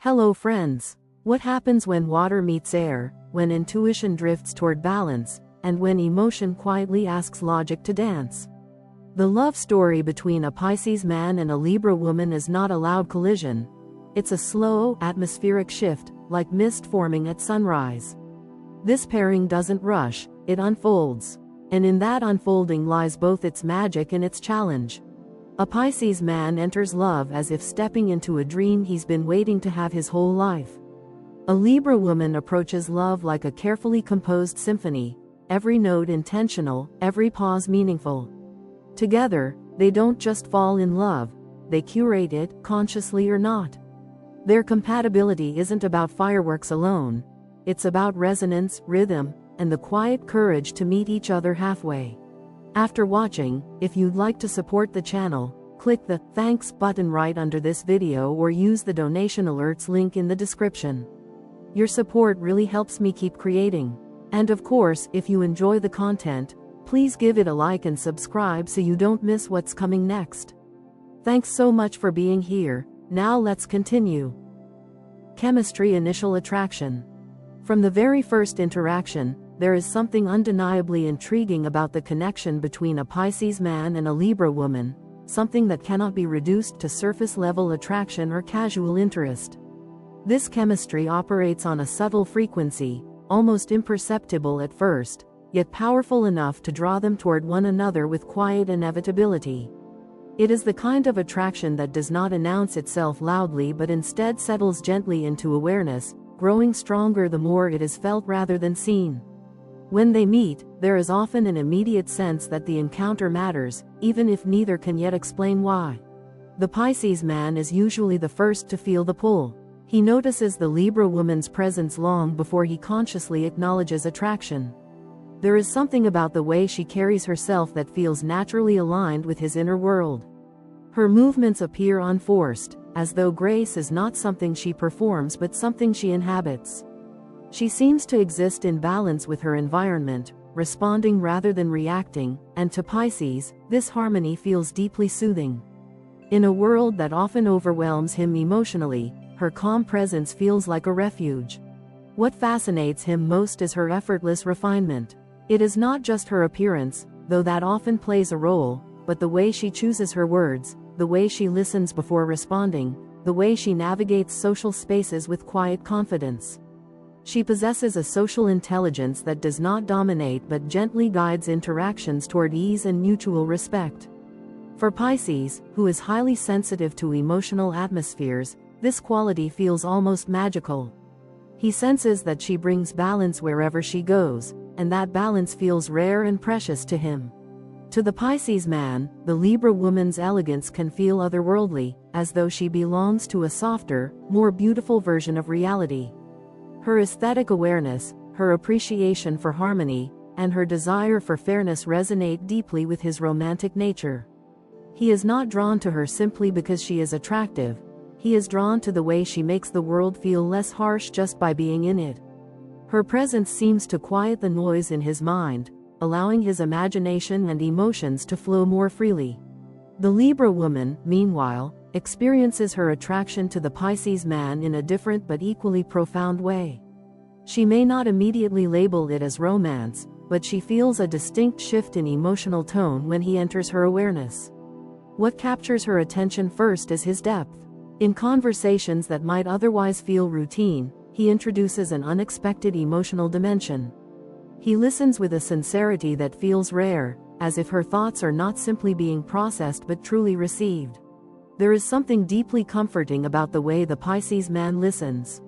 Hello friends. What happens when water meets air, when intuition drifts toward balance, and when emotion quietly asks logic to dance? The love story between a Pisces man and a Libra woman is not a loud collision. It's a slow, atmospheric shift, like mist forming at sunrise. This pairing doesn't rush, it unfolds. And in that unfolding lies both its magic and its challenge. A Pisces man enters love as if stepping into a dream he's been waiting to have his whole life. A Libra woman approaches love like a carefully composed symphony, every note intentional, every pause meaningful. Together, they don't just fall in love, they curate it, consciously or not. Their compatibility isn't about fireworks alone, it's about resonance, rhythm, and the quiet courage to meet each other halfway. After watching, if you'd like to support the channel, click the Thanks button right under this video or use the donation alerts link in the description. Your support really helps me keep creating. And of course, if you enjoy the content, please give it a like and subscribe so you don't miss what's coming next. Thanks so much for being here. Now let's continue. Chemistry. Initial attraction. From the very first interaction, there is something undeniably intriguing about the connection between a Pisces man and a Libra woman, something that cannot be reduced to surface-level attraction or casual interest. This chemistry operates on a subtle frequency, almost imperceptible at first, yet powerful enough to draw them toward one another with quiet inevitability. It is the kind of attraction that does not announce itself loudly but instead settles gently into awareness, growing stronger the more it is felt rather than seen. When they meet, there is often an immediate sense that the encounter matters, even if neither can yet explain why. The Pisces man is usually the first to feel the pull. He notices the Libra woman's presence long before he consciously acknowledges attraction. There is something about the way she carries herself that feels naturally aligned with his inner world. Her movements appear unforced, as though grace is not something she performs but something she inhabits. She seems to exist in balance with her environment, responding rather than reacting, and to Pisces, this harmony feels deeply soothing. In a world that often overwhelms him emotionally, her calm presence feels like a refuge. What fascinates him most is her effortless refinement. It is not just her appearance, though that often plays a role, but the way she chooses her words, the way she listens before responding, the way she navigates social spaces with quiet confidence. She possesses a social intelligence that does not dominate but gently guides interactions toward ease and mutual respect. For Pisces, who is highly sensitive to emotional atmospheres, this quality feels almost magical. He senses that she brings balance wherever she goes, and that balance feels rare and precious to him. To the Pisces man, the Libra woman's elegance can feel otherworldly, as though she belongs to a softer, more beautiful version of reality. Her aesthetic awareness, her appreciation for harmony, and her desire for fairness resonate deeply with his romantic nature. He is not drawn to her simply because she is attractive. He is drawn to the way she makes the world feel less harsh just by being in it. Her presence seems to quiet the noise in his mind, allowing his imagination and emotions to flow more freely. The Libra woman, meanwhile, experiences her attraction to the Pisces man in a different but equally profound way. She may not immediately label it as romance, but she feels a distinct shift in emotional tone when he enters her awareness. What captures her attention first is his depth. In conversations that might otherwise feel routine, he introduces an unexpected emotional dimension. He listens with a sincerity that feels rare, as if her thoughts are not simply being processed but truly received. There is something deeply comforting about the way the Pisces man listens.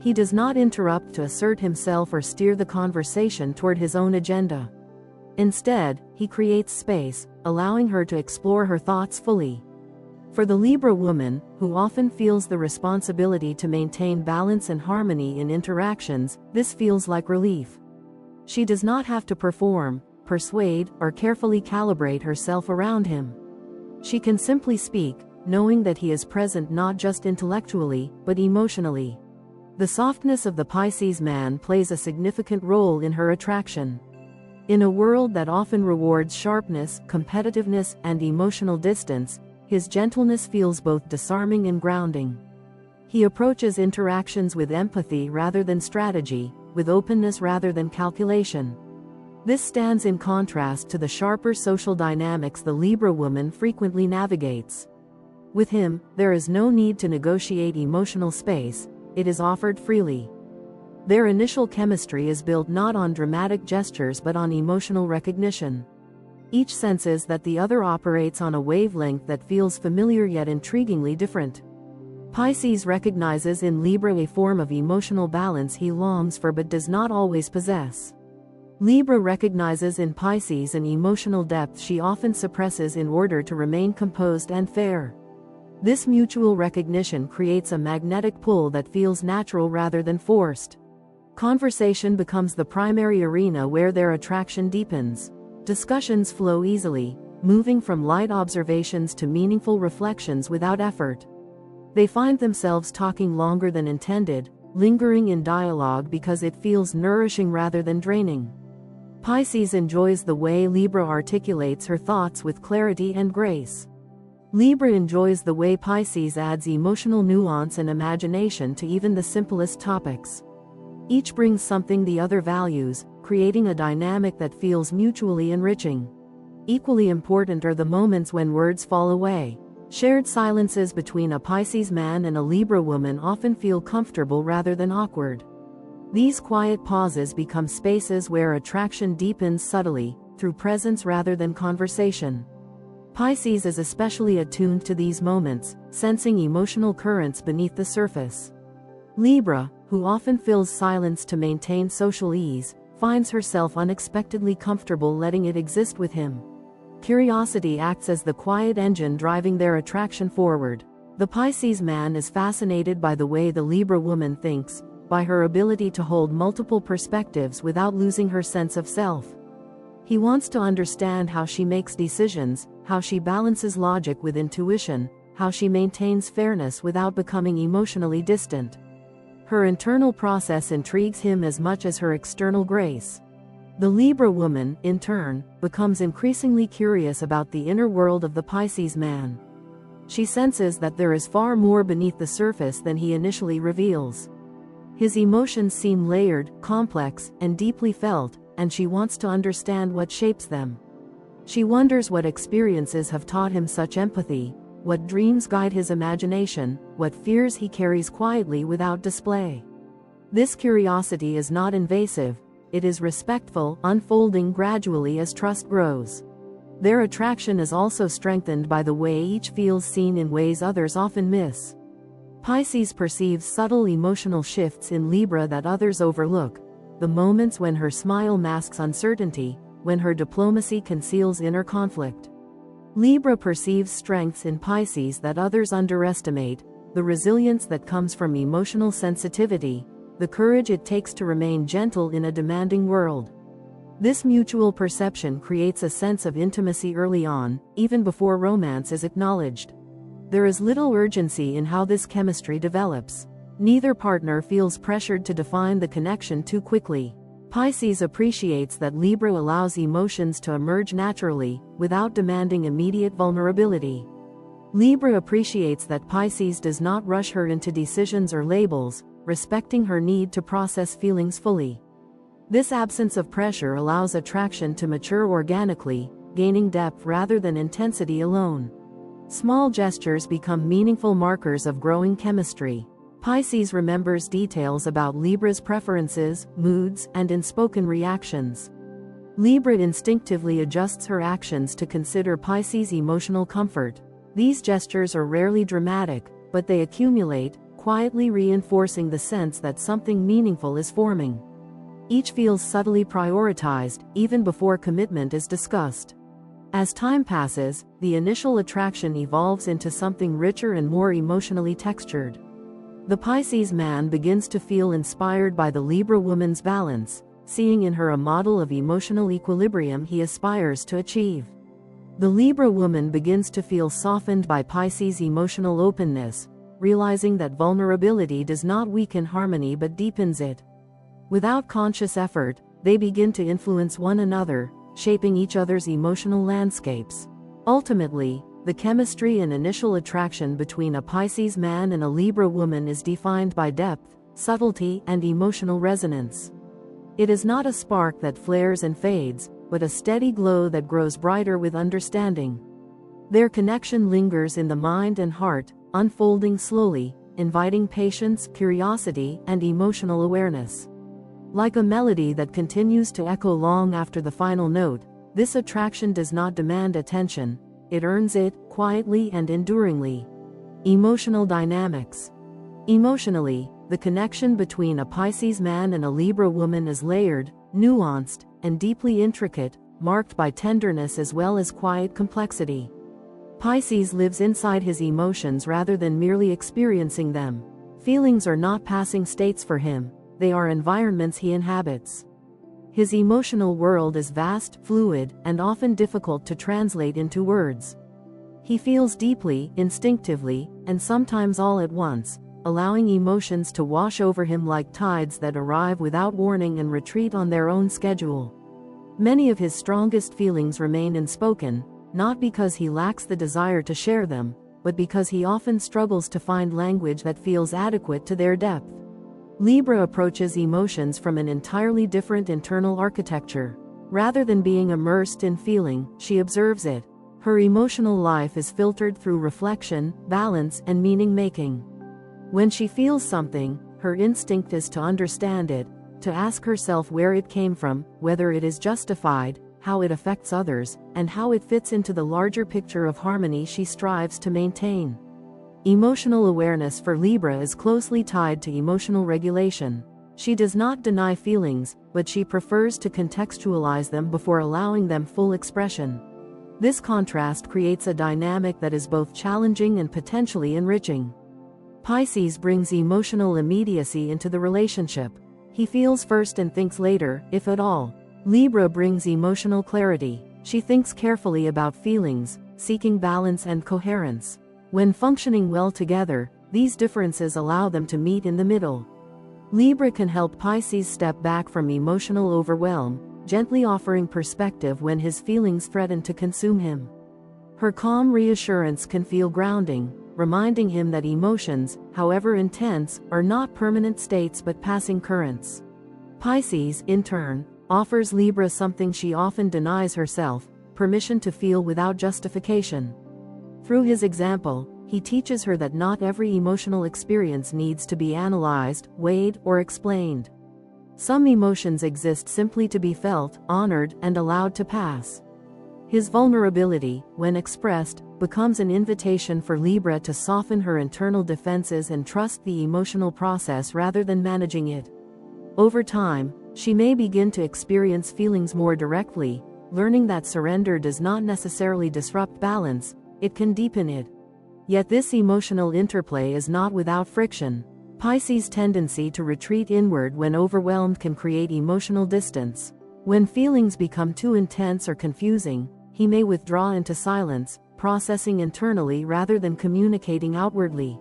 He does not interrupt to assert himself or steer the conversation toward his own agenda. Instead, he creates space, allowing her to explore her thoughts fully. For the Libra woman, who often feels the responsibility to maintain balance and harmony in interactions, this feels like relief. She does not have to perform, persuade, or carefully calibrate herself around him. She can simply speak, knowing that he is present not just intellectually, but emotionally. The softness of the Pisces man plays a significant role in her attraction. In a world that often rewards sharpness, competitiveness, and emotional distance, his gentleness feels both disarming and grounding. He approaches interactions with empathy rather than strategy, with openness rather than calculation. This stands in contrast to the sharper social dynamics the Libra woman frequently navigates. With him, there is no need to negotiate emotional space, it is offered freely. Their initial chemistry is built not on dramatic gestures but on emotional recognition. Each senses that the other operates on a wavelength that feels familiar yet intriguingly different. Pisces recognizes in Libra a form of emotional balance he longs for but does not always possess. Libra recognizes in Pisces an emotional depth she often suppresses in order to remain composed and fair. This mutual recognition creates a magnetic pull that feels natural rather than forced. Conversation becomes the primary arena where their attraction deepens. Discussions flow easily, moving from light observations to meaningful reflections without effort. They find themselves talking longer than intended, lingering in dialogue because it feels nourishing rather than draining. Pisces enjoys the way Libra articulates her thoughts with clarity and grace. Libra enjoys the way Pisces adds emotional nuance and imagination to even the simplest topics. Each brings something the other values, creating a dynamic that feels mutually enriching. Equally important are the moments when words fall away. Shared silences between a Pisces man and a Libra woman often feel comfortable rather than awkward. These quiet pauses become spaces where attraction deepens subtly, through presence rather than conversation. Pisces is especially attuned to these moments, sensing emotional currents beneath the surface. Libra, who often fills silence to maintain social ease, finds herself unexpectedly comfortable letting it exist with him. Curiosity acts as the quiet engine driving their attraction forward. The Pisces man is fascinated by the way the Libra woman thinks, by her ability to hold multiple perspectives without losing her sense of self. He wants to understand how she makes decisions, how she balances logic with intuition, how she maintains fairness without becoming emotionally distant. Her internal process intrigues him as much as her external grace. The Libra woman, in turn, becomes increasingly curious about the inner world of the Pisces man. She senses that there is far more beneath the surface than he initially reveals. His emotions seem layered, complex, and deeply felt, and she wants to understand what shapes them. She wonders what experiences have taught him such empathy, what dreams guide his imagination, what fears he carries quietly without display. This curiosity is not invasive, it is respectful, unfolding gradually as trust grows. Their attraction is also strengthened by the way each feels seen in ways others often miss. Pisces perceives subtle emotional shifts in Libra that others overlook, the moments when her smile masks uncertainty, when her diplomacy conceals inner conflict. Libra perceives strengths in Pisces that others underestimate, the resilience that comes from emotional sensitivity, the courage it takes to remain gentle in a demanding world. This mutual perception creates a sense of intimacy early on, even before romance is acknowledged. There is little urgency in how this chemistry develops. Neither partner feels pressured to define the connection too quickly. Pisces appreciates that Libra allows emotions to emerge naturally, without demanding immediate vulnerability. Libra appreciates that Pisces does not rush her into decisions or labels, respecting her need to process feelings fully. This absence of pressure allows attraction to mature organically, gaining depth rather than intensity alone. Small gestures become meaningful markers of growing chemistry. Pisces remembers details about Libra's preferences, moods, and unspoken reactions. Libra instinctively adjusts her actions to consider Pisces' emotional comfort. These gestures are rarely dramatic, but they accumulate, quietly reinforcing the sense that something meaningful is forming. Each feels subtly prioritized, even before commitment is discussed. As time passes, the initial attraction evolves into something richer and more emotionally textured. The Pisces man begins to feel inspired by the Libra woman's balance, seeing in her a model of emotional equilibrium he aspires to achieve. The Libra woman begins to feel softened by Pisces' emotional openness, realizing that vulnerability does not weaken harmony but deepens it. Without conscious effort, they begin to influence one another, shaping each other's emotional landscapes. Ultimately, the chemistry and initial attraction between a Pisces man and a Libra woman is defined by depth, subtlety, and emotional resonance. It is not a spark that flares and fades, but a steady glow that grows brighter with understanding. Their connection lingers in the mind and heart, unfolding slowly, inviting patience, curiosity, and emotional awareness. Like a melody that continues to echo long after the final note, this attraction does not demand attention, it earns it, quietly and enduringly. Emotional dynamics. Emotionally, the connection between a Pisces man and a Libra woman is layered, nuanced, and deeply intricate, marked by tenderness as well as quiet complexity. Pisces lives inside his emotions rather than merely experiencing them. Feelings are not passing states for him, they are environments he inhabits. His emotional world is vast, fluid, and often difficult to translate into words. He feels deeply, instinctively, and sometimes all at once, allowing emotions to wash over him like tides that arrive without warning and retreat on their own schedule. Many of his strongest feelings remain unspoken, not because he lacks the desire to share them, but because he often struggles to find language that feels adequate to their depth. Libra approaches emotions from an entirely different internal architecture. Rather than being immersed in feeling, she observes it. Her emotional life is filtered through reflection, balance, and meaning-making. When she feels something, her instinct is to understand it, to ask herself where it came from, whether it is justified, how it affects others, and how it fits into the larger picture of harmony she strives to maintain. Emotional awareness for Libra is closely tied to emotional regulation. She does not deny feelings, but she prefers to contextualize them before allowing them full expression. This contrast creates a dynamic that is both challenging and potentially enriching. Pisces brings emotional immediacy into the relationship. He feels first and thinks later, if at all. Libra brings emotional clarity. She thinks carefully about feelings, seeking balance and coherence. When functioning well together, these differences allow them to meet in the middle. Libra can help Pisces step back from emotional overwhelm, gently offering perspective when his feelings threaten to consume him. Her calm reassurance can feel grounding, reminding him that emotions, however intense, are not permanent states but passing currents. Pisces, in turn, offers Libra something she often denies herself: permission to feel without justification. Through his example, he teaches her that not every emotional experience needs to be analyzed, weighed, or explained. Some emotions exist simply to be felt, honored, and allowed to pass. His vulnerability, when expressed, becomes an invitation for Libra to soften her internal defenses and trust the emotional process rather than managing it. Over time, she may begin to experience feelings more directly, learning that surrender does not necessarily disrupt balance, it can deepen it. Yet this emotional interplay is not without friction. Pisces' tendency to retreat inward when overwhelmed can create emotional distance. When feelings become too intense or confusing, he may withdraw into silence, processing internally rather than communicating outwardly.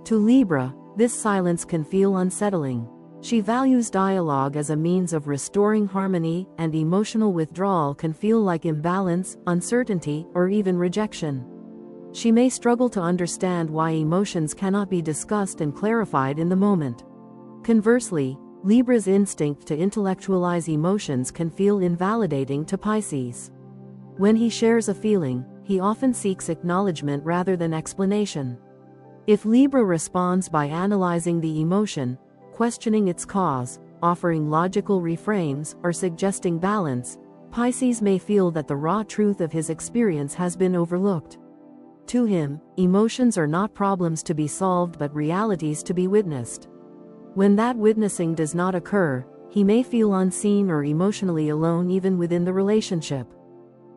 To Libra, this silence can feel unsettling. She values dialogue as a means of restoring harmony, and emotional withdrawal can feel like imbalance, uncertainty, or even rejection. She may struggle to understand why emotions cannot be discussed and clarified in the moment. Conversely, Libra's instinct to intellectualize emotions can feel invalidating to Pisces. When he shares a feeling, he often seeks acknowledgement rather than explanation. If Libra responds by analyzing the emotion, questioning its cause, offering logical reframes, or suggesting balance, Pisces may feel that the raw truth of his experience has been overlooked. To him, emotions are not problems to be solved but realities to be witnessed. When that witnessing does not occur, he may feel unseen or emotionally alone even within the relationship.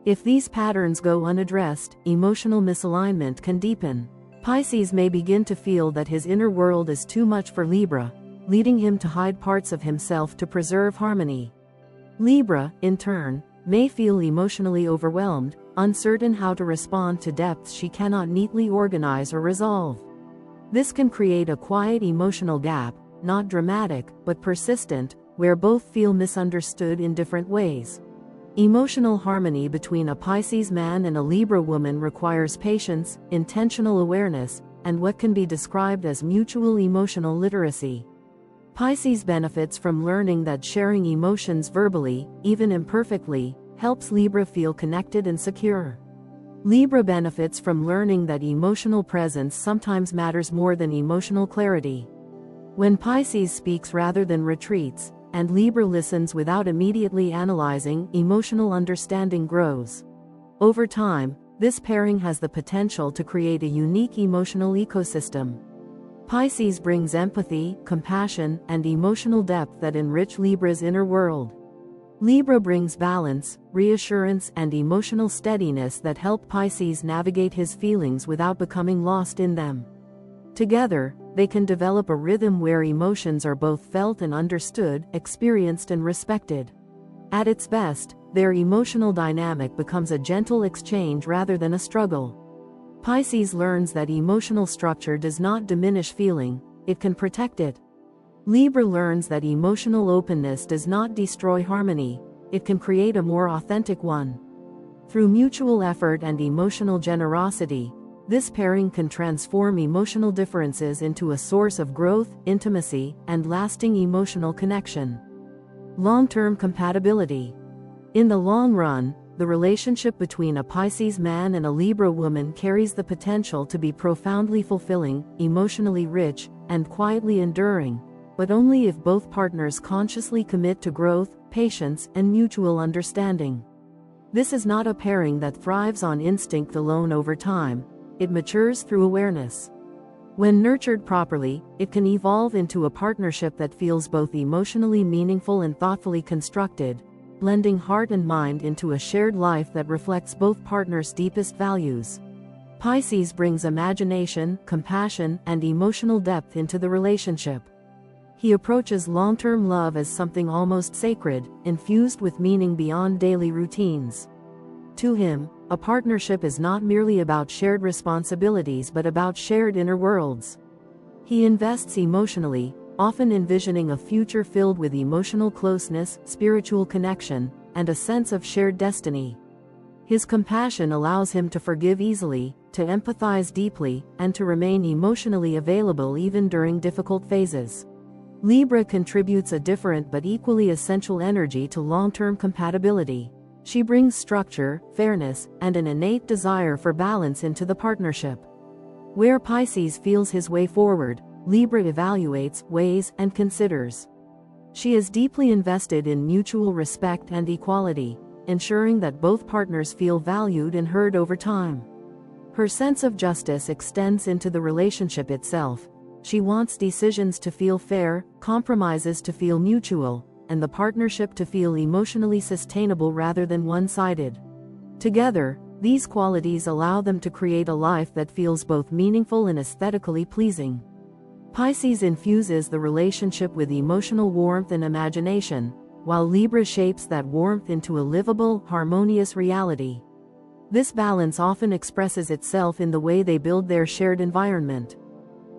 If these patterns go unaddressed, emotional misalignment can deepen. Pisces may begin to feel that his inner world is too much for Libra, leading him to hide parts of himself to preserve harmony. Libra, in turn, may feel emotionally overwhelmed, uncertain how to respond to depths she cannot neatly organize or resolve. This can create a quiet emotional gap, not dramatic, but persistent, where both feel misunderstood in different ways. Emotional harmony between a Pisces man and a Libra woman requires patience, intentional awareness, and what can be described as mutual emotional literacy. Pisces benefits from learning that sharing emotions verbally, even imperfectly, helps Libra feel connected and secure. Libra benefits from learning that emotional presence sometimes matters more than emotional clarity. When Pisces speaks rather than retreats, and Libra listens without immediately analyzing, emotional understanding grows. Over time, this pairing has the potential to create a unique emotional ecosystem. Pisces brings empathy, compassion, and emotional depth that enrich Libra's inner world. Libra brings balance, reassurance, and emotional steadiness that help Pisces navigate his feelings without becoming lost in them. Together, they can develop a rhythm where emotions are both felt and understood, experienced and respected. At its best, their emotional dynamic becomes a gentle exchange rather than a struggle. Pisces learns that emotional structure does not diminish feeling, it can protect it. Libra learns that emotional openness does not destroy harmony, it can create a more authentic one. Through mutual effort and emotional generosity, this pairing can transform emotional differences into a source of growth, intimacy, and lasting emotional connection. Long-term compatibility. In the long run, the relationship between a Pisces man and a Libra woman carries the potential to be profoundly fulfilling, emotionally rich, and quietly enduring, but only if both partners consciously commit to growth, patience, and mutual understanding. This is not a pairing that thrives on instinct alone over time, it matures through awareness. When nurtured properly, it can evolve into a partnership that feels both emotionally meaningful and thoughtfully constructed, blending heart and mind into a shared life that reflects both partners' deepest values. Pisces brings imagination, compassion, and emotional depth into the relationship. He approaches long-term love as something almost sacred, infused with meaning beyond daily routines. To him, a partnership is not merely about shared responsibilities but about shared inner worlds. He invests emotionally, often envisioning a future filled with emotional closeness, spiritual connection, and a sense of shared destiny. His compassion allows him to forgive easily, to empathize deeply, and to remain emotionally available even during difficult phases. Libra contributes a different but equally essential energy to long-term compatibility. She brings structure, fairness, and an innate desire for balance into the partnership. Where Pisces feels his way forward, Libra evaluates, weighs, and considers. She is deeply invested in mutual respect and equality, ensuring that both partners feel valued and heard over time. Her sense of justice extends into the relationship itself. She wants decisions to feel fair, compromises to feel mutual, and the partnership to feel emotionally sustainable rather than one-sided. Together, these qualities allow them to create a life that feels both meaningful and aesthetically pleasing. Pisces infuses the relationship with emotional warmth and imagination, while Libra shapes that warmth into a livable, harmonious reality. This balance often expresses itself in the way they build their shared environment.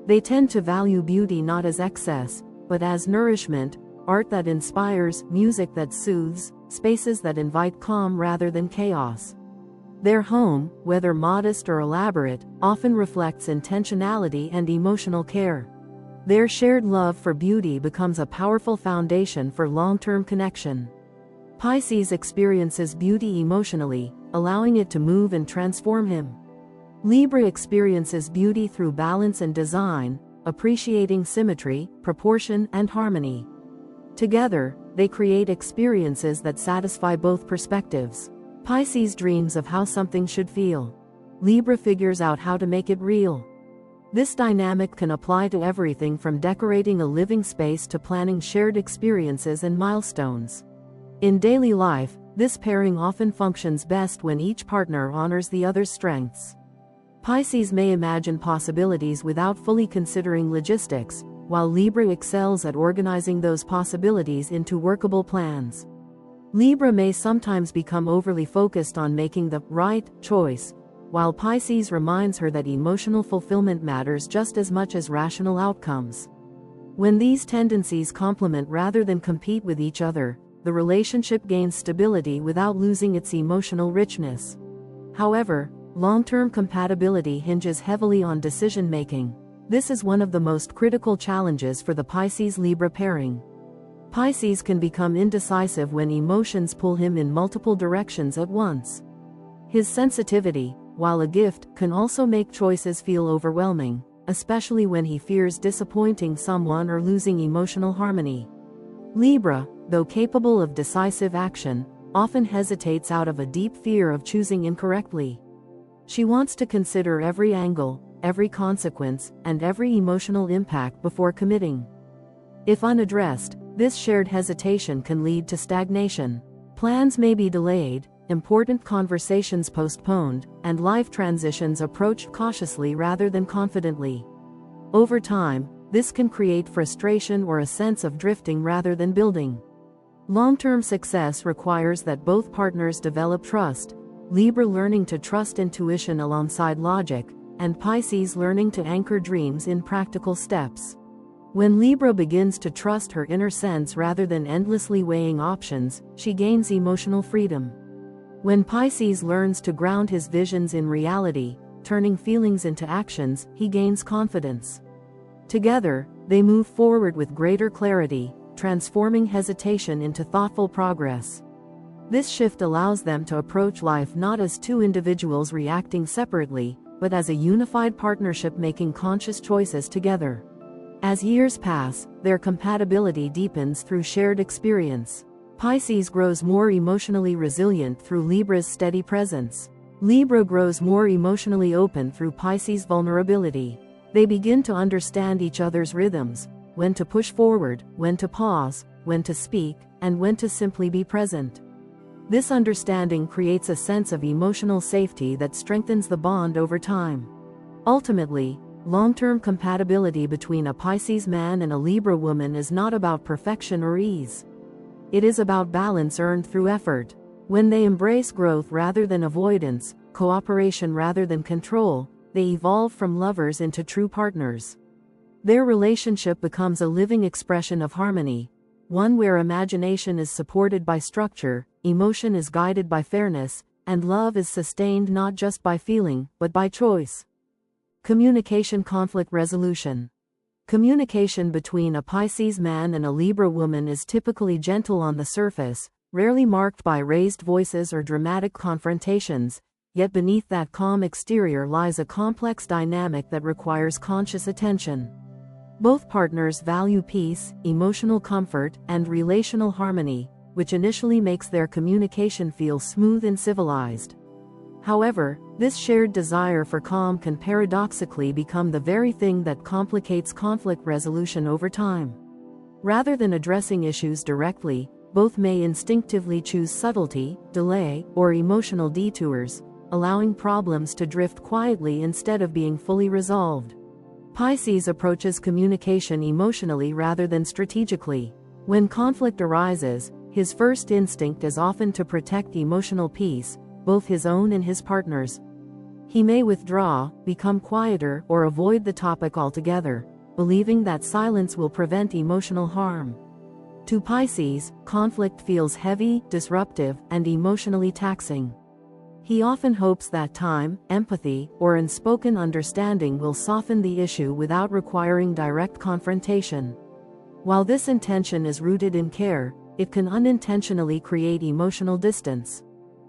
They tend to value beauty not as excess, but as nourishment, art that inspires, music that soothes, spaces that invite calm rather than chaos. Their home, whether modest or elaborate, often reflects intentionality and emotional care. Their shared love for beauty becomes a powerful foundation for long-term connection. Pisces experiences beauty emotionally, allowing it to move and transform him. Libra experiences beauty through balance and design, appreciating symmetry, proportion, and harmony. Together, they create experiences that satisfy both perspectives. Pisces dreams of how something should feel. Libra figures out how to make it real. This dynamic can apply to everything from decorating a living space to planning shared experiences and milestones. In daily life, this pairing often functions best when each partner honors the other's strengths. Pisces may imagine possibilities without fully considering logistics, while Libra excels at organizing those possibilities into workable plans. Libra may sometimes become overly focused on making the right choice, while Pisces reminds her that emotional fulfillment matters just as much as rational outcomes. When these tendencies complement rather than compete with each other, the relationship gains stability without losing its emotional richness. However, long-term compatibility hinges heavily on decision-making. This is one of the most critical challenges for the Pisces-Libra pairing. Pisces can become indecisive when emotions pull him in multiple directions at once. His sensitivity, while a gift, can also make choices feel overwhelming, especially when he fears disappointing someone or losing emotional harmony. Libra, though capable of decisive action, often hesitates out of a deep fear of choosing incorrectly. She wants to consider every angle, every consequence, and every emotional impact before committing. If unaddressed, this shared hesitation can lead to stagnation. Plans may be delayed, important conversations postponed, and life transitions approached cautiously rather than confidently. Over time, this can create frustration or a sense of drifting rather than building. Long-term success requires that both partners develop trust, Libra learning to trust intuition alongside logic, and Pisces learning to anchor dreams in practical steps. When Libra begins to trust her inner sense rather than endlessly weighing options, she gains emotional freedom. When Pisces learns to ground his visions in reality, turning feelings into actions, he gains confidence. Together, they move forward with greater clarity, transforming hesitation into thoughtful progress. This shift allows them to approach life not as two individuals reacting separately, but as a unified partnership making conscious choices together. As years pass, their compatibility deepens through shared experience. Pisces grows more emotionally resilient through Libra's steady presence. Libra grows more emotionally open through Pisces' vulnerability. They begin to understand each other's rhythms, when to push forward, when to pause, when to speak, and when to simply be present. This understanding creates a sense of emotional safety that strengthens the bond over time. Ultimately, long-term compatibility between a Pisces man and a Libra woman is not about perfection or ease. It is about balance earned through effort. When they embrace growth rather than avoidance, cooperation rather than control, they evolve from lovers into true partners. Their relationship becomes a living expression of harmony, one where imagination is supported by structure, emotion is guided by fairness, and love is sustained not just by feeling, but by choice. Communication conflict resolution. Communication between a Pisces man and a Libra woman is typically gentle on the surface, rarely marked by raised voices or dramatic confrontations, yet beneath that calm exterior lies a complex dynamic that requires conscious attention. Both partners value peace, emotional comfort, and relational harmony, which initially makes their communication feel smooth and civilized. However, this shared desire for calm can paradoxically become the very thing that complicates conflict resolution over time. Rather than addressing issues directly, both may instinctively choose subtlety, delay, or emotional detours, allowing problems to drift quietly instead of being fully resolved. Pisces approaches communication emotionally rather than strategically. When conflict arises, his first instinct is often to protect emotional peace, both his own and his partner's. He may withdraw, become quieter, or avoid the topic altogether, believing that silence will prevent emotional harm. To Pisces, conflict feels heavy, disruptive, and emotionally taxing. He often hopes that time, empathy, or unspoken understanding will soften the issue without requiring direct confrontation. While this intention is rooted in care, it can unintentionally create emotional distance.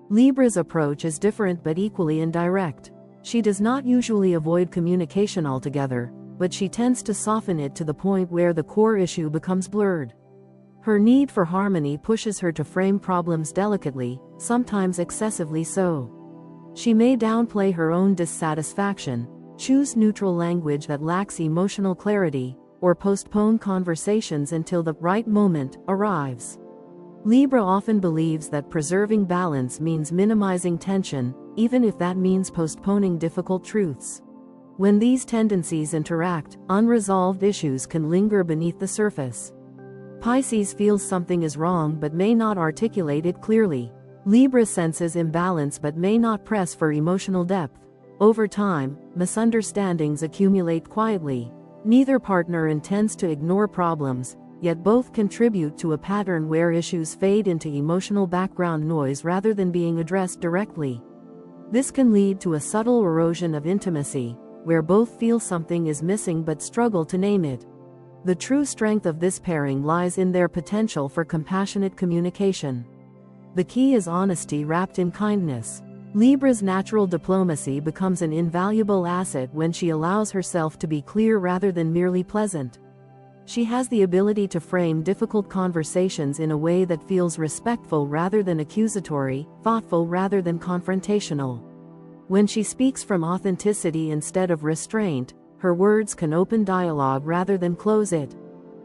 Libra's approach is different but equally indirect. She does not usually avoid communication altogether, but she tends to soften it to the point where the core issue becomes blurred. Her need for harmony pushes her to frame problems delicately, sometimes excessively so. She may downplay her own dissatisfaction, choose neutral language that lacks emotional clarity, or postpone conversations until the right moment arrives. Libra often believes that preserving balance means minimizing tension, even if that means postponing difficult truths. When these tendencies interact, unresolved issues can linger beneath the surface. Pisces feels something is wrong but may not articulate it clearly. Libra senses imbalance but may not press for emotional depth. Over time, misunderstandings accumulate quietly. Neither partner intends to ignore problems, yet both contribute to a pattern where issues fade into emotional background noise rather than being addressed directly. This can lead to a subtle erosion of intimacy, where both feel something is missing but struggle to name it. The true strength of this pairing lies in their potential for compassionate communication. The key is honesty wrapped in kindness. Libra's natural diplomacy becomes an invaluable asset when she allows herself to be clear rather than merely pleasant. She has the ability to frame difficult conversations in a way that feels respectful rather than accusatory, thoughtful rather than confrontational. When she speaks from authenticity instead of restraint, her words can open dialogue rather than close it.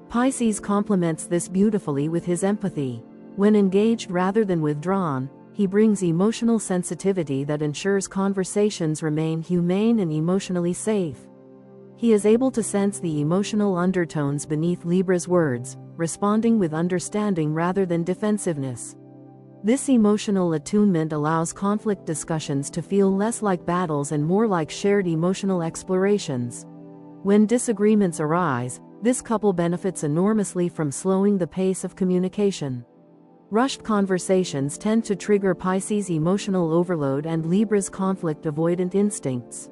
Pisces complements this beautifully with his empathy. When engaged rather than withdrawn, he brings emotional sensitivity that ensures conversations remain humane and emotionally safe. He is able to sense the emotional undertones beneath Libra's words, responding with understanding rather than defensiveness. This emotional attunement allows conflict discussions to feel less like battles and more like shared emotional explorations. When disagreements arise, this couple benefits enormously from slowing the pace of communication. Rushed conversations tend to trigger Pisces' emotional overload and Libra's conflict-avoidant instincts.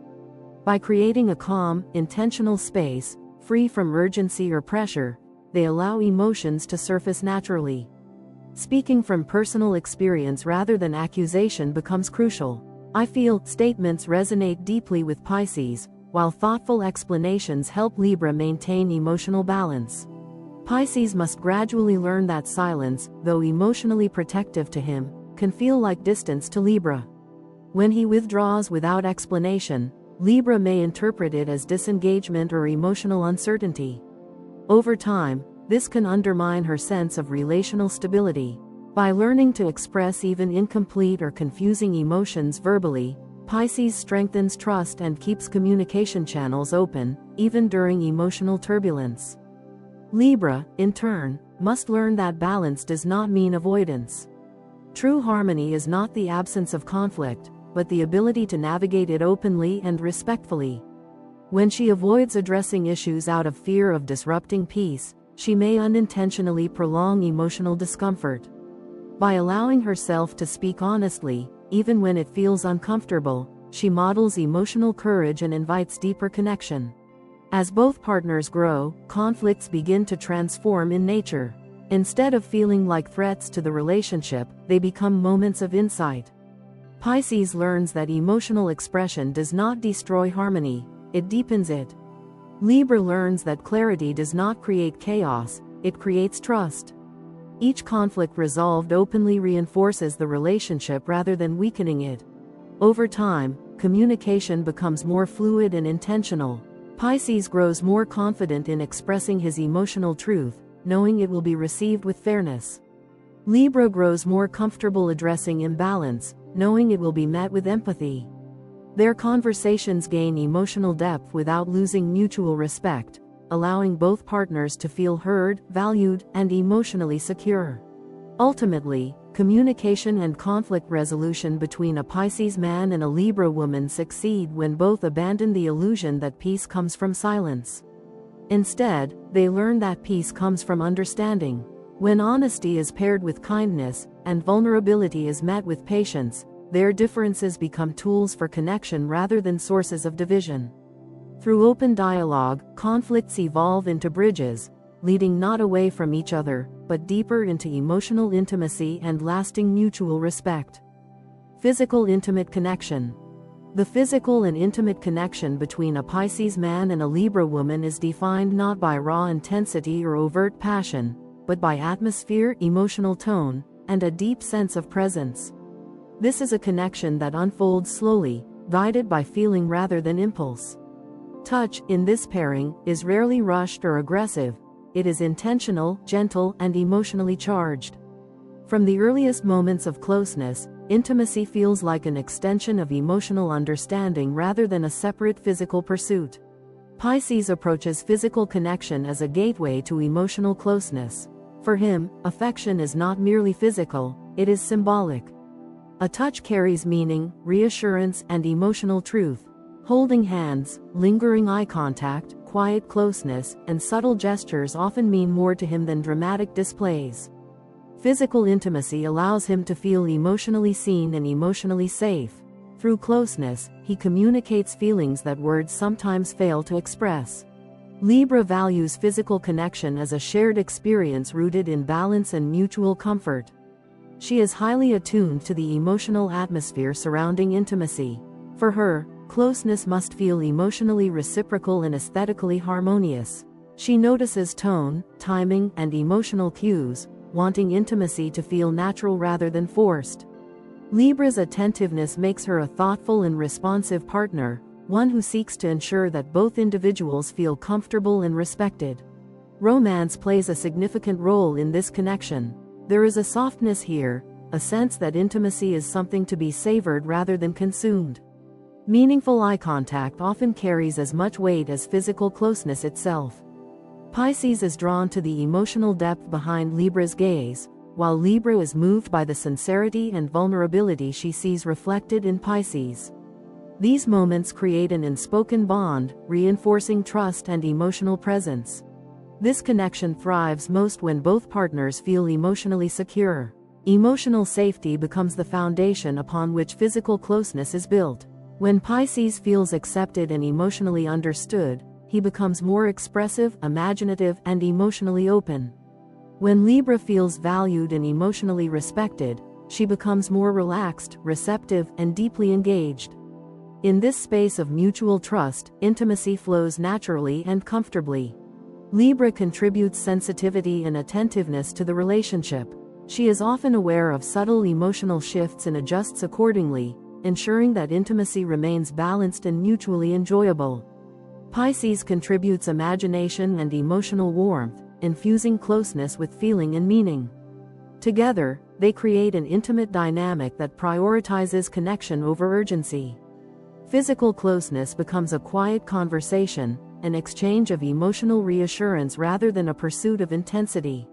By creating a calm, intentional space, free from urgency or pressure, they allow emotions to surface naturally. Speaking from personal experience rather than accusation becomes crucial. "I feel" statements resonate deeply with Pisces, while thoughtful explanations help Libra maintain emotional balance. Pisces must gradually learn that silence, though emotionally protective to him, can feel like distance to Libra. When he withdraws without explanation, Libra may interpret it as disengagement or emotional uncertainty. Over time, this can undermine her sense of relational stability. By learning to express even incomplete or confusing emotions verbally, Pisces strengthens trust and keeps communication channels open, even during emotional turbulence. Libra, in turn, must learn that balance does not mean avoidance. True harmony is not the absence of conflict, but the ability to navigate it openly and respectfully. When she avoids addressing issues out of fear of disrupting peace, she may unintentionally prolong emotional discomfort. By allowing herself to speak honestly, even when it feels uncomfortable, she models emotional courage and invites deeper connection. As both partners grow, conflicts begin to transform in nature. Instead of feeling like threats to the relationship, they become moments of insight. Pisces learns that emotional expression does not destroy harmony, it deepens it. Libra learns that clarity does not create chaos, it creates trust. Each conflict resolved openly reinforces the relationship rather than weakening it. Over time, communication becomes more fluid and intentional. Pisces grows more confident in expressing his emotional truth, knowing it will be received with fairness. Libra grows more comfortable addressing imbalance, knowing it will be met with empathy. Their conversations gain emotional depth without losing mutual respect, allowing both partners to feel heard, valued, and emotionally secure. Ultimately, communication and conflict resolution between a Pisces man and a Libra woman succeed when both abandon the illusion that peace comes from silence. Instead, they learn that peace comes from understanding. When honesty is paired with kindness, and vulnerability is met with patience, their differences become tools for connection rather than sources of division. Through open dialogue, conflicts evolve into bridges, leading not away from each other, but deeper into emotional intimacy and lasting mutual respect. Physical intimate connection. The physical and intimate connection between a Pisces man and a Libra woman is defined not by raw intensity or overt passion, but by atmosphere, emotional tone, and a deep sense of presence. This is a connection that unfolds slowly, guided by feeling rather than impulse. Touch, in this pairing, is rarely rushed or aggressive. It is intentional, gentle, and emotionally charged. From the earliest moments of closeness, intimacy feels like an extension of emotional understanding rather than a separate physical pursuit. Pisces approaches physical connection as a gateway to emotional closeness. For him, affection is not merely physical, it is symbolic. A touch carries meaning, reassurance, and emotional truth. Holding hands, lingering eye contact, quiet closeness, and subtle gestures often mean more to him than dramatic displays. Physical intimacy allows him to feel emotionally seen and emotionally safe. Through closeness, he communicates feelings that words sometimes fail to express. Libra values physical connection as a shared experience rooted in balance and mutual comfort. She is highly attuned to the emotional atmosphere surrounding intimacy. For her, closeness must feel emotionally reciprocal and aesthetically harmonious. She notices tone, timing, and emotional cues, wanting intimacy to feel natural rather than forced. Libra's attentiveness makes her a thoughtful and responsive partner, one who seeks to ensure that both individuals feel comfortable and respected. Romance plays a significant role in this connection. There is a softness here, a sense that intimacy is something to be savored rather than consumed. Meaningful eye contact often carries as much weight as physical closeness itself. Pisces is drawn to the emotional depth behind Libra's gaze, while Libra is moved by the sincerity and vulnerability she sees reflected in Pisces. These moments create an unspoken bond, reinforcing trust and emotional presence. This connection thrives most when both partners feel emotionally secure. Emotional safety becomes the foundation upon which physical closeness is built. When Pisces feels accepted and emotionally understood, he becomes more expressive, imaginative, and emotionally open. When Libra feels valued and emotionally respected, she becomes more relaxed, receptive, and deeply engaged. In this space of mutual trust, intimacy flows naturally and comfortably. Libra contributes sensitivity and attentiveness to the relationship. She is often aware of subtle emotional shifts and adjusts accordingly, ensuring that intimacy remains balanced and mutually enjoyable. Pisces contributes imagination and emotional warmth, infusing closeness with feeling and meaning. Together, they create an intimate dynamic that prioritizes connection over urgency. Physical closeness becomes a quiet conversation, an exchange of emotional reassurance rather than a pursuit of intensity.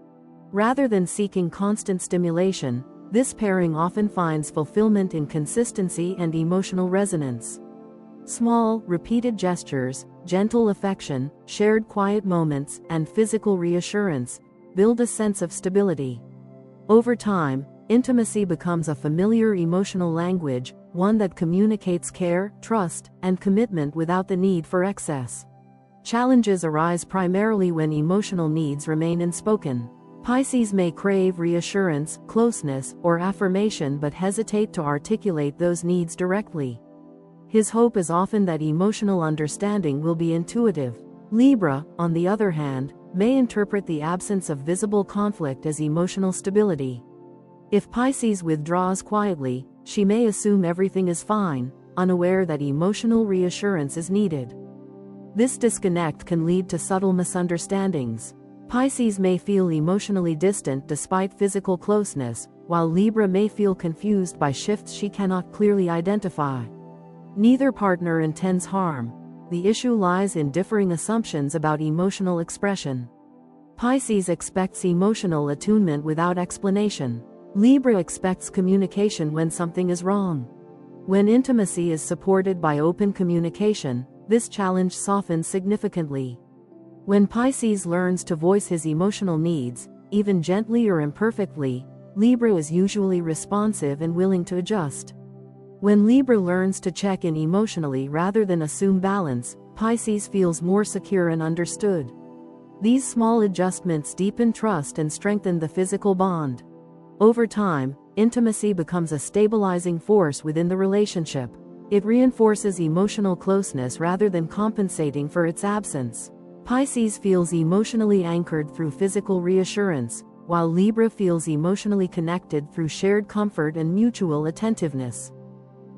Rather than seeking constant stimulation, this pairing often finds fulfillment in consistency and emotional resonance. Small, repeated gestures, gentle affection, shared quiet moments, and physical reassurance build a sense of stability. Over time, intimacy becomes a familiar emotional language, one that communicates care, trust, and commitment without the need for excess. Challenges arise primarily when emotional needs remain unspoken. Pisces may crave reassurance, closeness, or affirmation but hesitate to articulate those needs directly. His hope is often that emotional understanding will be intuitive. Libra, on the other hand, may interpret the absence of visible conflict as emotional stability. If Pisces withdraws quietly, she may assume everything is fine, unaware that emotional reassurance is needed. This disconnect can lead to subtle misunderstandings. Pisces may feel emotionally distant despite physical closeness, while Libra may feel confused by shifts she cannot clearly identify. Neither partner intends harm. The issue lies in differing assumptions about emotional expression. Pisces expects emotional attunement without explanation. Libra expects communication when something is wrong. When intimacy is supported by open communication, this challenge softens significantly. When Pisces learns to voice his emotional needs, even gently or imperfectly, Libra is usually responsive and willing to adjust. When Libra learns to check in emotionally rather than assume balance, Pisces feels more secure and understood. These small adjustments deepen trust and strengthen the physical bond. Over time, intimacy becomes a stabilizing force within the relationship. It reinforces emotional closeness rather than compensating for its absence. Pisces feels emotionally anchored through physical reassurance, while Libra feels emotionally connected through shared comfort and mutual attentiveness.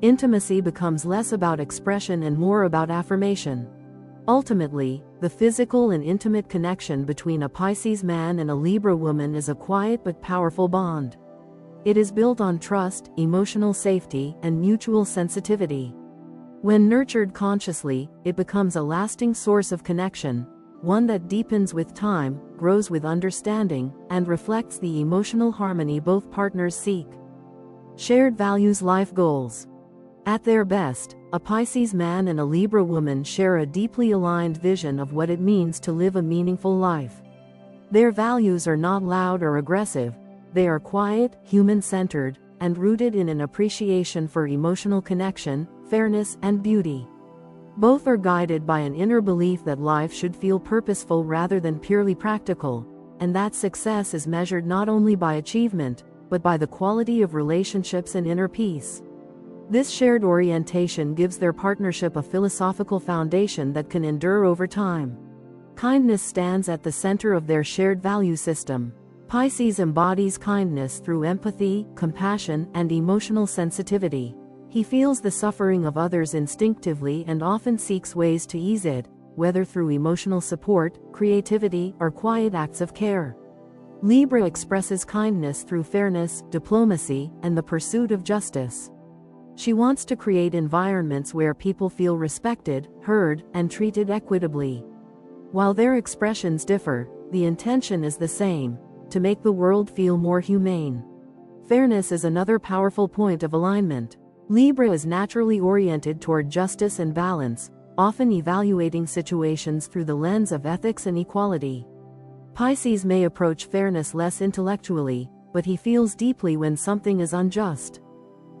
Intimacy becomes less about expression and more about affirmation. Ultimately, the physical and intimate connection between a Pisces man and a Libra woman is a quiet but powerful bond. It is built on trust, emotional safety, and mutual sensitivity. When nurtured consciously, it becomes a lasting source of connection, one that deepens with time, grows with understanding, and reflects the emotional harmony both partners seek. Shared values, life goals. At their best, a Pisces man and a Libra woman share a deeply aligned vision of what it means to live a meaningful life. Their values are not loud or aggressive, they are quiet, human-centered, and rooted in an appreciation for emotional connection, fairness, and beauty. Both are guided by an inner belief that life should feel purposeful rather than purely practical, and that success is measured not only by achievement, but by the quality of relationships and inner peace. This shared orientation gives their partnership a philosophical foundation that can endure over time. Kindness stands at the center of their shared value system. Pisces embodies kindness through empathy, compassion, and emotional sensitivity. He feels the suffering of others instinctively and often seeks ways to ease it, whether through emotional support, creativity, or quiet acts of care. Libra expresses kindness through fairness, diplomacy, and the pursuit of justice. She wants to create environments where people feel respected, heard, and treated equitably. While their expressions differ, the intention is the same: to make the world feel more humane. Fairness is another powerful point of alignment. Libra is naturally oriented toward justice and balance, often evaluating situations through the lens of ethics and equality. Pisces may approach fairness less intellectually, but he feels deeply when something is unjust.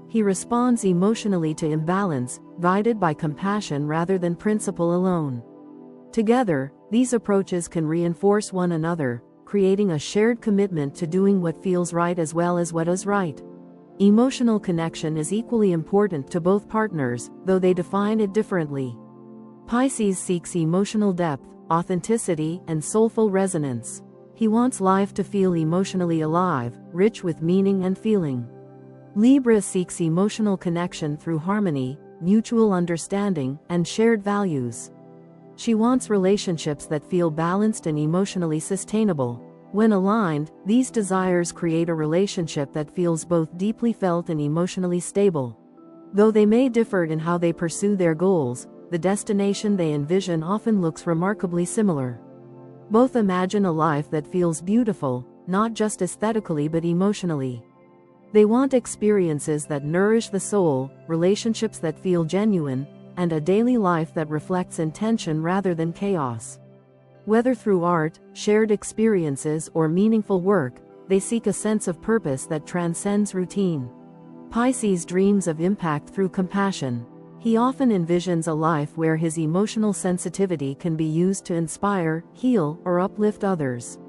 He responds emotionally to imbalance, guided by compassion rather than principle alone. Together, these approaches can reinforce one another, creating a shared commitment to doing what feels right as well as what is right. Emotional connection is equally important to both partners, though they define it differently. Pisces seeks emotional depth, authenticity, and soulful resonance. He wants life to feel emotionally alive, rich with meaning and feeling. Libra seeks emotional connection through harmony, mutual understanding, and shared values. She wants relationships that feel balanced and emotionally sustainable. When aligned, these desires create a relationship that feels both deeply felt and emotionally stable. Though they may differ in how they pursue their goals, the destination they envision often looks remarkably similar. Both imagine a life that feels beautiful, not just aesthetically but emotionally. They want experiences that nourish the soul, relationships that feel genuine, and a daily life that reflects intention rather than chaos. Whether through art, shared experiences, or meaningful work, they seek a sense of purpose that transcends routine. Pisces dreams of impact through compassion. He often envisions a life where his emotional sensitivity can be used to inspire, heal, or uplift others.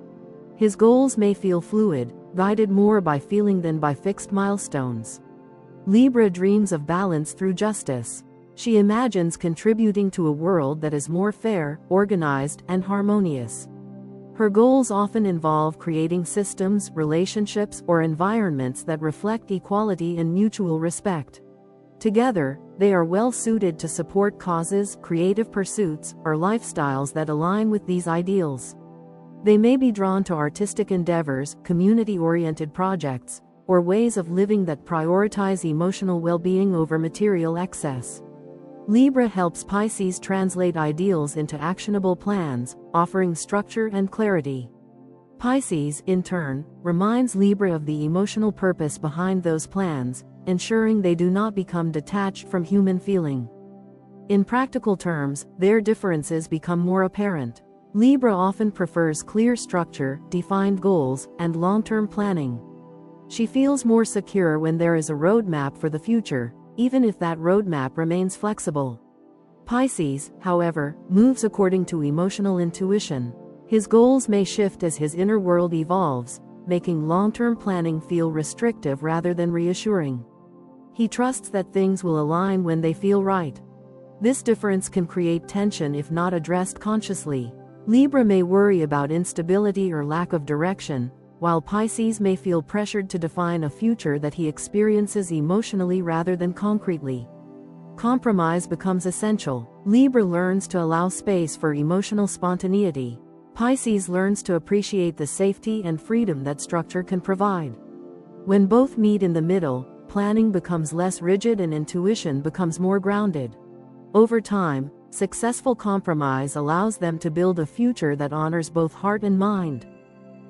His goals may feel fluid, guided more by feeling than by fixed milestones. Libra dreams of balance through justice. She imagines contributing to a world that is more fair, organized, and harmonious. Her goals often involve creating systems, relationships, or environments that reflect equality and mutual respect. Together, they are well suited to support causes, creative pursuits, or lifestyles that align with these ideals. They may be drawn to artistic endeavors, community-oriented projects, or ways of living that prioritize emotional well-being over material excess. Libra helps Pisces translate ideals into actionable plans, offering structure and clarity. Pisces, in turn, reminds Libra of the emotional purpose behind those plans, ensuring they do not become detached from human feeling. In practical terms, their differences become more apparent. Libra often prefers clear structure, defined goals, and long-term planning. She feels more secure when there is a roadmap for the future, even if that roadmap remains flexible. Pisces, however, moves according to emotional intuition. His goals may shift as his inner world evolves, making long-term planning feel restrictive rather than reassuring. He trusts that things will align when they feel right. This difference can create tension if not addressed consciously. Libra may worry about instability or lack of direction, while Pisces may feel pressured to define a future that he experiences emotionally rather than concretely. Compromise becomes essential. Libra learns to allow space for emotional spontaneity. Pisces learns to appreciate the safety and freedom that structure can provide. When both meet in the middle, planning becomes less rigid and intuition becomes more grounded. Over time, successful compromise allows them to build a future that honors both heart and mind.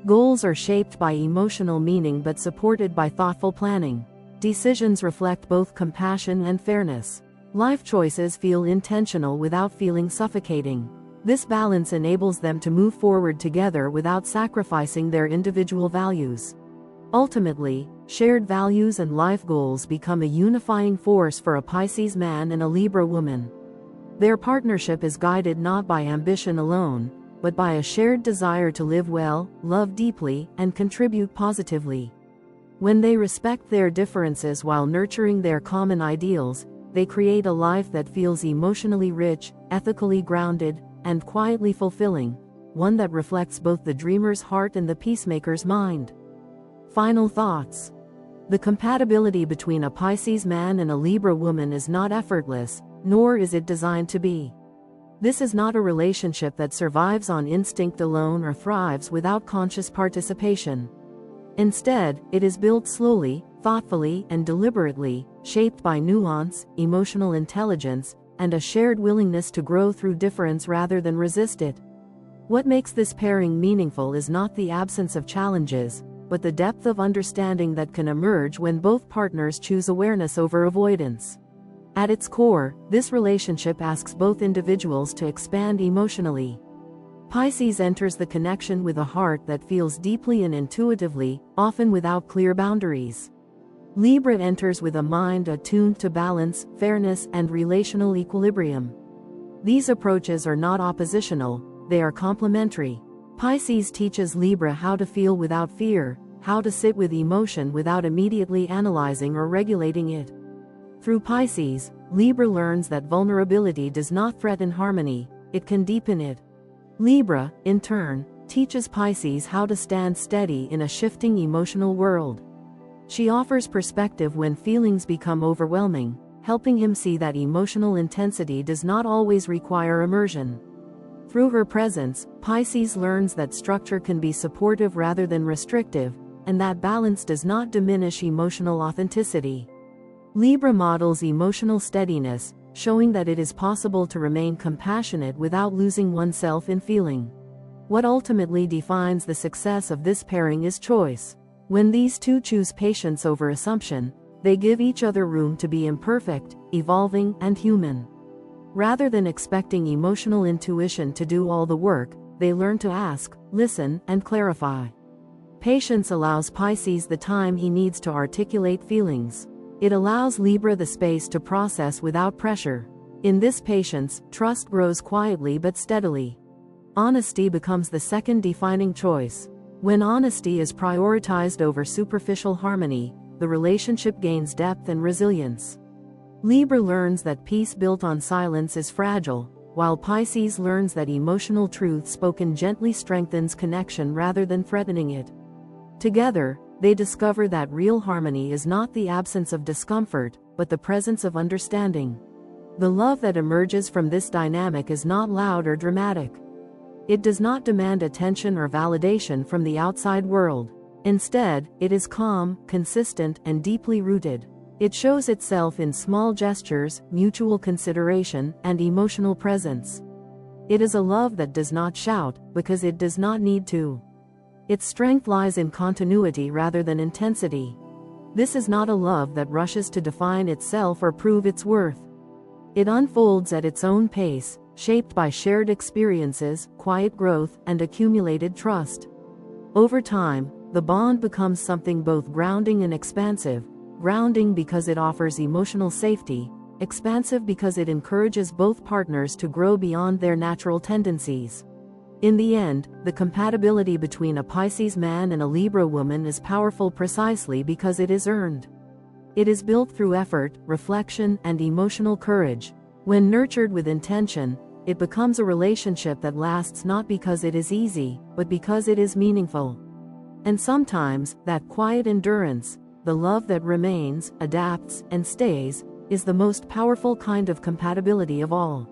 Goals are shaped by emotional meaning but supported by thoughtful planning. Decisions reflect both compassion and fairness. Life choices feel intentional without feeling suffocating. This balance enables them to move forward together without sacrificing their individual values. Ultimately, shared values and life goals become a unifying force for a Pisces man and a Libra woman. Their partnership is guided not by ambition alone, but by a shared desire to live well, love deeply, and contribute positively. When they respect their differences while nurturing their common ideals, they create a life that feels emotionally rich, ethically grounded, and quietly fulfilling, one that reflects both the dreamer's heart and the peacemaker's mind. Final thoughts. The compatibility between a Pisces man and a Libra woman is not effortless, nor is it designed to be. This is not a relationship that survives on instinct alone or thrives without conscious participation. Instead, it is built slowly, thoughtfully, and deliberately, shaped by nuance, emotional intelligence, and a shared willingness to grow through difference rather than resist it. What makes this pairing meaningful is not the absence of challenges, but the depth of understanding that can emerge when both partners choose awareness over avoidance. At its core, this relationship asks both individuals to expand emotionally. Pisces enters the connection with a heart that feels deeply and intuitively, often without clear boundaries. Libra enters with a mind attuned to balance, fairness, and relational equilibrium. These approaches are not oppositional, they are complementary. Pisces teaches Libra how to feel without fear, how to sit with emotion without immediately analyzing or regulating it. Through Pisces, Libra learns that vulnerability does not threaten harmony, it can deepen it. Libra, in turn, teaches Pisces how to stand steady in a shifting emotional world. She offers perspective when feelings become overwhelming, helping him see that emotional intensity does not always require immersion. Through her presence, Pisces learns that structure can be supportive rather than restrictive, and that balance does not diminish emotional authenticity. Libra models emotional steadiness, showing that it is possible to remain compassionate without losing oneself in feeling. What ultimately defines the success of this pairing is choice. When these two choose patience over assumption, they give each other room to be imperfect, evolving, and human. Rather than expecting emotional intuition to do all the work, they learn to ask, listen, and clarify. Patience allows Pisces the time he needs to articulate feelings. It allows Libra the space to process without pressure. In this patience, trust grows quietly but steadily. Honesty becomes the second defining choice. When honesty is prioritized over superficial harmony, the relationship gains depth and resilience. Libra learns that peace built on silence is fragile, while Pisces learns that emotional truth spoken gently strengthens connection rather than threatening it. Together, they discover that real harmony is not the absence of discomfort, but the presence of understanding. The love that emerges from this dynamic is not loud or dramatic. It does not demand attention or validation from the outside world. Instead, it is calm, consistent, and deeply rooted. It shows itself in small gestures, mutual consideration, and emotional presence. It is a love that does not shout, because it does not need to. Its strength lies in continuity rather than intensity. This is not a love that rushes to define itself or prove its worth. It unfolds at its own pace, shaped by shared experiences, quiet growth, and accumulated trust. Over time, the bond becomes something both grounding and expansive. Grounding because it offers emotional safety, expansive because it encourages both partners to grow beyond their natural tendencies. In the end, the compatibility between a Pisces man and a Libra woman is powerful precisely because it is earned. It is built through effort, reflection, and emotional courage. When nurtured with intention, it becomes a relationship that lasts not because it is easy, but because it is meaningful. And sometimes, that quiet endurance, the love that remains, adapts, and stays, is the most powerful kind of compatibility of all.